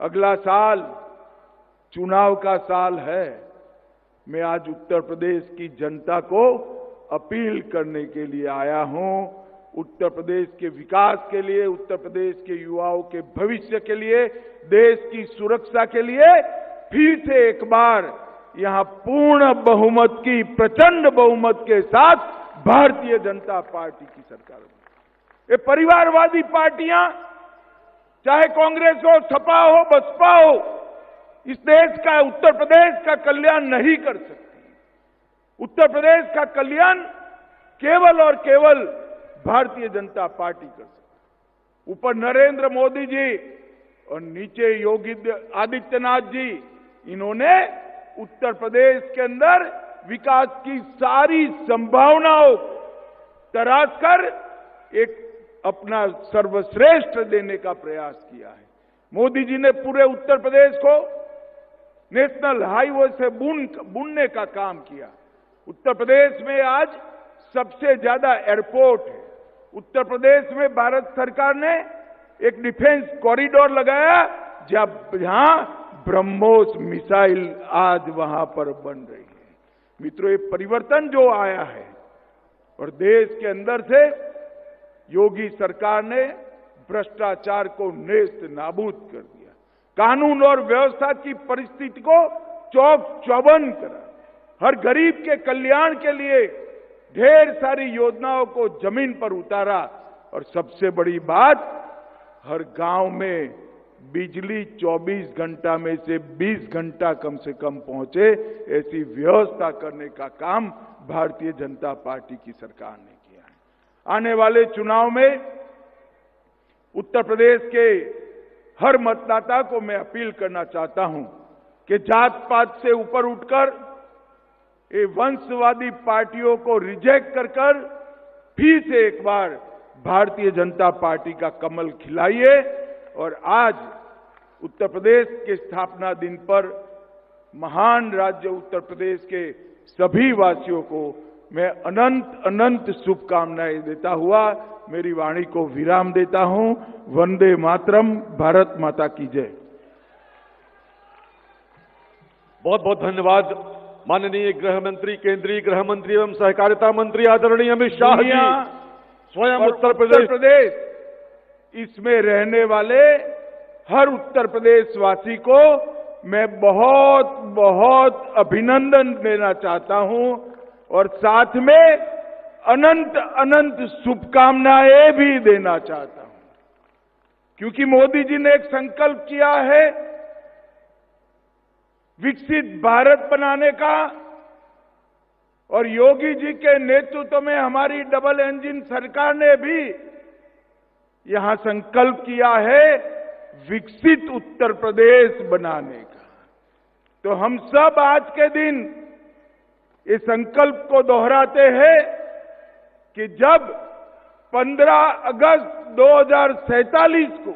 अगला साल चुनाव का साल है। मैं आज उत्तर प्रदेश की जनता को अपील करने के लिए आया हूं। उत्तर प्रदेश के विकास के लिए, उत्तर प्रदेश के युवाओं के भविष्य के लिए, देश की सुरक्षा के लिए फिर से एक बार यहां पूर्ण बहुमत की, प्रचंड बहुमत के साथ भारतीय जनता पार्टी की सरकार बनी। ये परिवारवादी पार्टियां, चाहे कांग्रेस हो, सपा हो, बसपा हो, इस देश का, उत्तर प्रदेश का कल्याण नहीं कर सकती। उत्तर प्रदेश का कल्याण केवल और केवल भारतीय जनता पार्टी कर सकती। ऊपर नरेंद्र मोदी जी और नीचे योगी आदित्यनाथ जी, इन्होंने उत्तर प्रदेश के अंदर विकास की सारी संभावनाओं तराश कर एक अपना सर्वश्रेष्ठ देने का प्रयास किया है। मोदी जी ने पूरे उत्तर प्रदेश को नेशनल हाईवे से बुनने का काम किया। उत्तर प्रदेश में आज सबसे ज्यादा एयरपोर्ट है। उत्तर प्रदेश में भारत सरकार ने एक डिफेंस कॉरिडोर लगाया, जहां ब्रह्मोस मिसाइल आज वहां पर बन रही है। मित्रों, ये परिवर्तन जो आया है और देश के अंदर से योगी सरकार ने भ्रष्टाचार को नेस्त नाबूद कर दिया, कानून और व्यवस्था की परिस्थिति को चौक चौबंद करा, हर गरीब के कल्याण के लिए ढेर सारी योजनाओं को जमीन पर उतारा और सबसे बड़ी बात, हर गांव में बिजली 24 घंटा में से 20 घंटा कम से कम पहुंचे, ऐसी व्यवस्था करने का काम भारतीय जनता पार्टी की सरकार ने किया है। आने वाले चुनाव में उत्तर प्रदेश के हर मतदाता को मैं अपील करना चाहता हूं कि जात पात से ऊपर उठकर ये वंशवादी पार्टियों को रिजेक्ट कर फिर से एक बार भारतीय जनता पार्टी का कमल खिलाइए। और आज उत्तर प्रदेश के स्थापना दिन पर महान राज्य उत्तर प्रदेश के सभी वासियों को मैं अनंत अनंत शुभकामनाएं देता हुआ मेरी वाणी को विराम देता हूं। वंदे मातरम। भारत माता की जय। बहुत बहुत धन्यवाद माननीय गृह मंत्री, केंद्रीय गृह मंत्री एवं सहकारिता मंत्री आदरणीय अमित शाह जी। स्वयं उत्तर प्रदेश, इसमें रहने वाले हर उत्तर प्रदेश वासी को मैं बहुत बहुत अभिनंदन देना चाहता हूं और साथ में अनंत अनंत शुभकामनाएं भी देना चाहता हूं, क्योंकि मोदी जी ने एक संकल्प किया है विकसित भारत बनाने का, और योगी जी के नेतृत्व में हमारी डबल इंजन सरकार ने भी यहां संकल्प किया है विकसित उत्तर प्रदेश बनाने का। तो हम सब आज के दिन इस संकल्प को दोहराते हैं कि जब 15 अगस्त 2047 को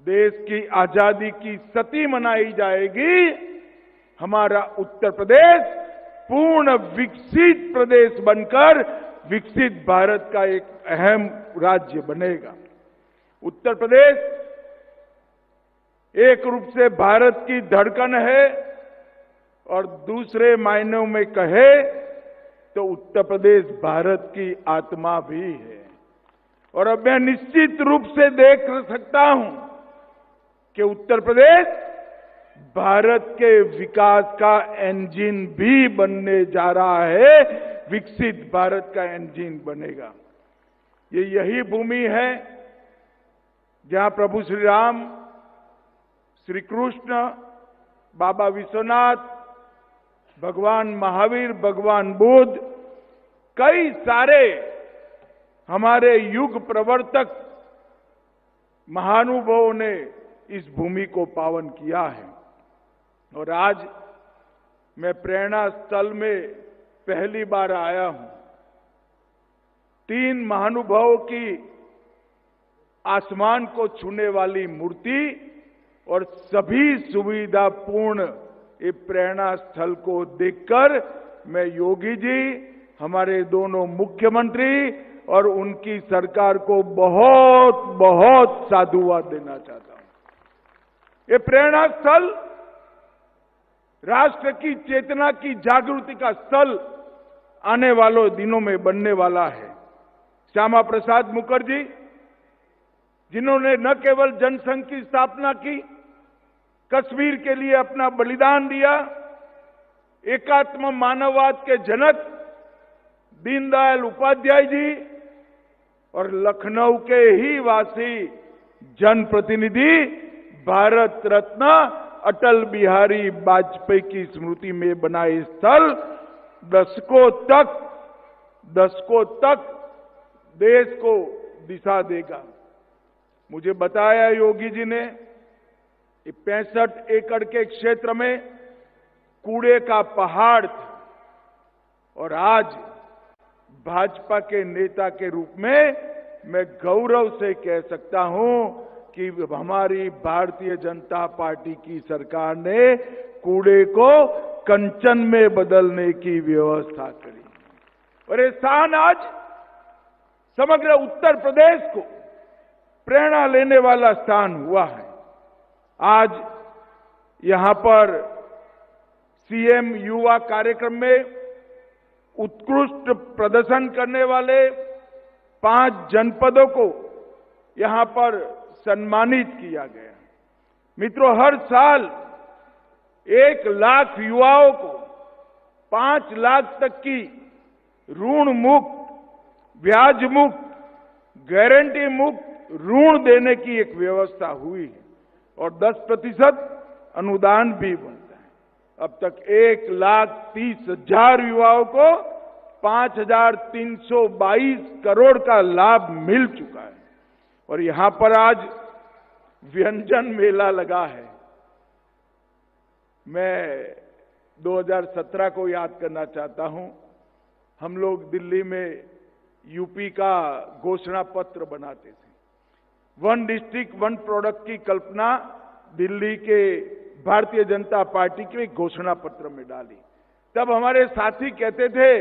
देश की आजादी की शती मनाई जाएगी, हमारा उत्तर प्रदेश पूर्ण विकसित प्रदेश बनकर विकसित भारत का एक अहम राज्य बनेगा। उत्तर प्रदेश एक रूप से भारत की धड़कन है और दूसरे मायनों में कहे तो उत्तर प्रदेश भारत की आत्मा भी है। और अब मैं निश्चित रूप से देख सकता हूं कि उत्तर प्रदेश भारत के विकास का इंजन भी बनने जा रहा है, विकसित भारत का इंजन बनेगा। ये यही भूमि है जहां प्रभु श्री राम, श्री कृष्ण, बाबा विश्वनाथ, भगवान महावीर, भगवान बुद्ध, कई सारे हमारे युग प्रवर्तक महानुभावों ने इस भूमि को पावन किया है। और आज मैं प्रेरणा स्थल में पहली बार आया हूं। 3 महानुभावों की आसमान को छूने वाली मूर्ति और सभी सुविधापूर्ण ये प्रेरणा स्थल को देखकर मैं योगी जी, हमारे दोनों मुख्यमंत्री और उनकी सरकार को बहुत बहुत साधुवाद देना चाहता हूं। ये प्रेरणा स्थल राष्ट्र की चेतना की जागृति का स्थल आने वालों दिनों में बनने वाला है। श्यामा प्रसाद मुखर्जी, जिन्होंने न केवल जनसंघ की स्थापना की, कश्मीर के लिए अपना बलिदान दिया, एकात्म मानववाद के जनक दीनदयाल उपाध्याय जी और लखनऊ के ही वासी जनप्रतिनिधि भारत रत्न अटल बिहारी वाजपेयी की स्मृति में बना ये स्थल दशकों तक देश को दिशा देगा। मुझे बताया योगी जी ने 65 एकड़ के क्षेत्र में कूड़े का पहाड़ था और आज भाजपा के नेता के रूप में मैं गौरव से कह सकता हूं कि हमारी भारतीय जनता पार्टी की सरकार ने कूड़े को कंचन में बदलने की व्यवस्था करी और ये स्थान आज समग्र उत्तर प्रदेश को प्रेरणा लेने वाला स्थान हुआ है। आज यहां पर सीएम युवा कार्यक्रम में उत्कृष्ट प्रदर्शन करने वाले 5 जनपदों को यहां पर सम्मानित किया गया। मित्रों, हर साल 1 लाख युवाओं को 5 लाख तक की ऋण मुक्त, ब्याज मुक्त, गारंटी मुक्त ऋण देने की एक व्यवस्था हुई है और 10% अनुदान भी बनता है। अब तक 1,30,000 युवाओं को 5,322 करोड़ का लाभ मिल चुका है और यहां पर आज व्यंजन मेला लगा है। मैं 2017 को याद करना चाहता हूं। हम लोग दिल्ली में यूपी का घोषणा पत्र बनाते थे। 1 डिस्ट्रिक्ट 1 प्रोडक्ट की कल्पना दिल्ली के भारतीय जनता पार्टी के घोषणा पत्र में डाली। तब हमारे साथी कहते थे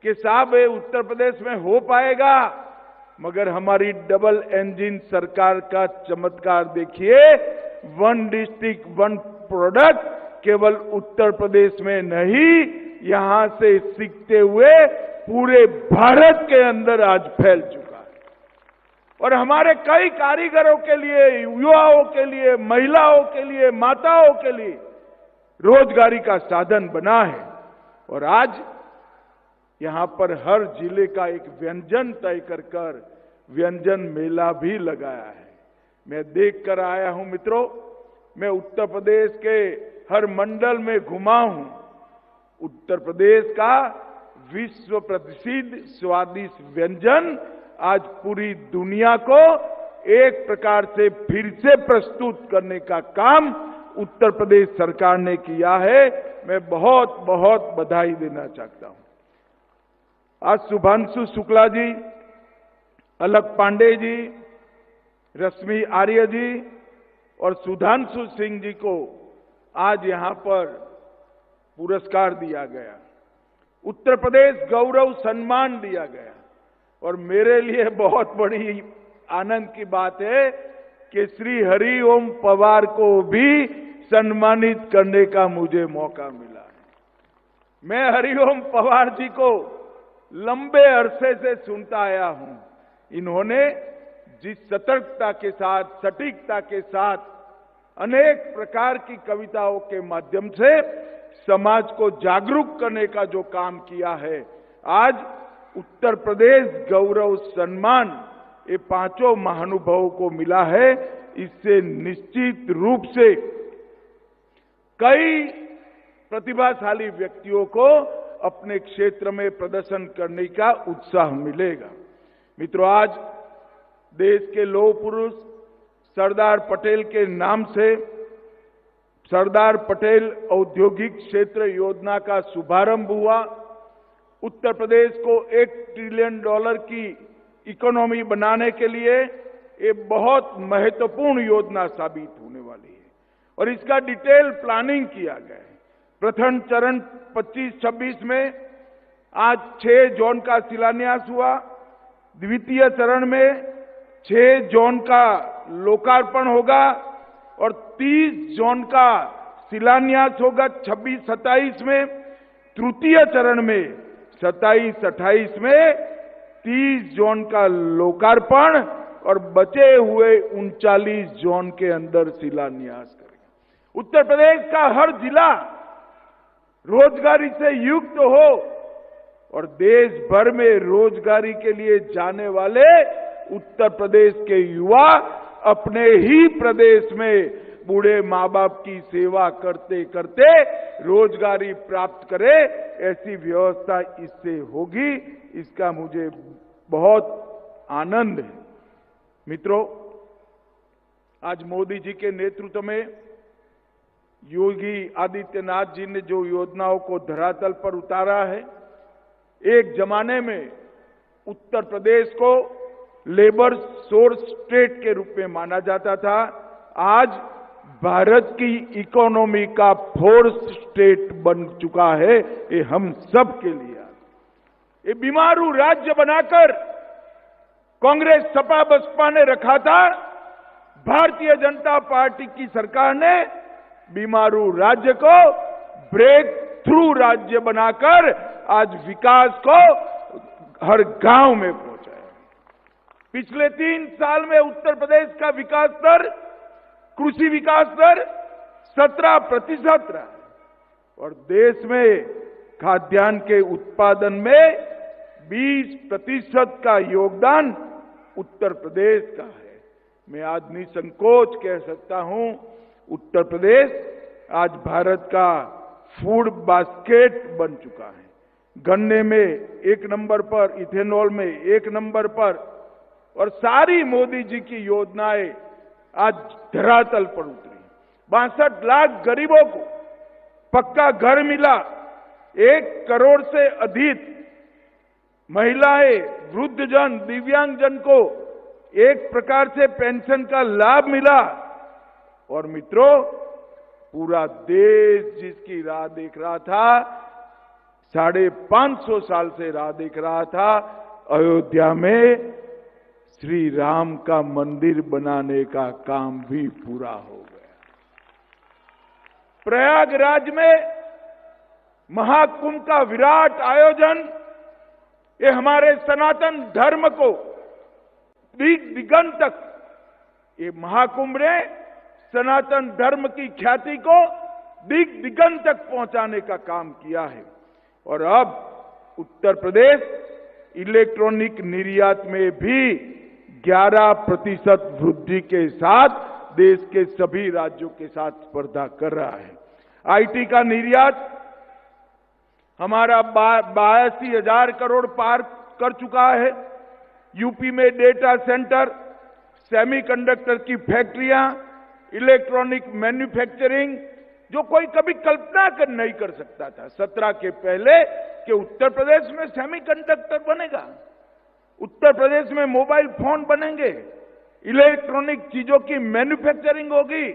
कि साहब ये उत्तर प्रदेश में हो पाएगा, मगर हमारी डबल इंजन सरकार का चमत्कार देखिए। 1 डिस्ट्रिक्ट 1 प्रोडक्ट केवल उत्तर प्रदेश में नहीं, यहां से सीखते हुए पूरे भारत के अंदर आज फैल चुका है और हमारे कई कारीगरों के लिए, युवाओं के लिए, महिलाओं के लिए, माताओं के लिए रोजगारी का साधन बना है और आज यहां पर हर जिले का एक व्यंजन तय कर व्यंजन मेला भी लगाया है। मैं देख कर आया हूं मित्रों, मैं उत्तर प्रदेश के हर मंडल में घुमा हूं। उत्तर प्रदेश का विश्व प्रसिद्ध स्वादिष्ट व्यंजन आज पूरी दुनिया को एक प्रकार से फिर से प्रस्तुत करने का काम उत्तर प्रदेश सरकार ने किया है। मैं बहुत बहुत बधाई देना चाहता हूं। आज शुभांशु शुक्ला जी, अलक पांडे जी, रश्मि आर्य जी और सुधांशु सिंह जी को आज यहां पर पुरस्कार दिया गया, उत्तर प्रदेश गौरव सम्मान दिया गया और मेरे लिए बहुत बड़ी आनंद की बात है कि श्री हरिओम पवार को भी सम्मानित करने का मुझे मौका मिला है। मैं हरिओम पवार जी को लंबे अरसे से सुनता आया हूं। इन्होंने जिस सतर्कता के साथ, सटीकता के साथ अनेक प्रकार की कविताओं के माध्यम से समाज को जागरूक करने का जो काम किया है, आज उत्तर प्रदेश गौरव सम्मान ये 5 महानुभावों को मिला है। इससे निश्चित रूप से कई प्रतिभाशाली व्यक्तियों को अपने क्षेत्र में प्रदर्शन करने का उत्साह मिलेगा। मित्रों, आज देश के लौह पुरुष सरदार पटेल के नाम से सरदार पटेल औद्योगिक क्षेत्र योजना का शुभारंभ हुआ। उत्तर प्रदेश को $1 ट्रिलियन की इकोनॉमी बनाने के लिए ये बहुत महत्वपूर्ण योजना साबित होने वाली है और इसका डिटेल प्लानिंग किया गया है। प्रथम चरण 25-26 में आज 6 जोन का शिलान्यास हुआ। द्वितीय चरण में 6 जोन का लोकार्पण होगा और 30 जोन का शिलान्यास होगा 26-27 में, तृतीय चरण में 27-28 में 30 जोन का लोकार्पण और बचे हुए 39 जोन के अंदर शिलान्यास करेंगे। उत्तर प्रदेश का हर जिला रोजगारी से युक्त हो और देश भर में रोजगारी के लिए जाने वाले उत्तर प्रदेश के युवा अपने ही प्रदेश में बूढ़े माँ बाप की सेवा करते करते रोजगारी प्राप्त करे, ऐसी व्यवस्था इससे होगी, इसका मुझे बहुत आनंद है। मित्रों, आज मोदी जी के नेतृत्व में योगी आदित्यनाथ जी ने जो योजनाओं को धरातल पर उतारा है, एक जमाने में उत्तर प्रदेश को लेबर सोर्स स्टेट के रूप में माना जाता था, आज भारत की इकोनॉमी का फोर्स स्टेट बन चुका है। ये हम सब के लिए ये बीमारू राज्य बनाकर कांग्रेस सपा बसपा ने रखा था, भारतीय जनता पार्टी की सरकार ने बीमारू राज्य को ब्रेक थ्रू राज्य बनाकर आज विकास को हर गांव में पहुंचाया। पिछले 3 साल में उत्तर प्रदेश का विकास दर, कृषि विकास दर 17% रहा और देश में खाद्यान्न के उत्पादन में 20% का योगदान उत्तर प्रदेश का है। मैं आज निसंकोच कह सकता हूं, उत्तर प्रदेश आज भारत का फूड बास्केट बन चुका है। गन्ने में 1 नंबर पर, इथेनॉल में 1 नंबर पर, और सारी मोदी जी की योजनाएं आज धरातल पर उतरी। 62 लाख गरीबों को पक्का घर मिला, 1 करोड़ से अधिक महिलाएं, वृद्धजन, दिव्यांगजन को एक प्रकार से पेंशन का लाभ मिला। और मित्रों, पूरा देश जिसकी राह देख रहा था, 550 साल से राह देख रहा था, अयोध्या में श्री राम का मंदिर बनाने का काम भी पूरा हो गया। प्रयागराज में महाकुंभ का विराट आयोजन, ये हमारे सनातन धर्म को दिग दिगंतक, ये महाकुंभ ने सनातन धर्म की ख्याति को दिग दिगंत तक पहुंचाने का काम किया है। और अब उत्तर प्रदेश इलेक्ट्रॉनिक निर्यात में भी 11% वृद्धि के साथ देश के सभी राज्यों के साथ स्पर्धा कर रहा है। आईटी का निर्यात हमारा 82,000 करोड़ पार कर चुका है। यूपी में डेटा सेंटर, सेमीकंडक्टर की फैक्ट्रियां, इलेक्ट्रॉनिक मैन्युफैक्चरिंग, जो कोई कभी कल्पना नहीं कर सकता था 17 के पहले कि उत्तर प्रदेश में सेमीकंडक्टर बनेगा, उत्तर प्रदेश में मोबाइल फोन बनेंगे, इलेक्ट्रॉनिक चीजों की मैन्युफैक्चरिंग होगी,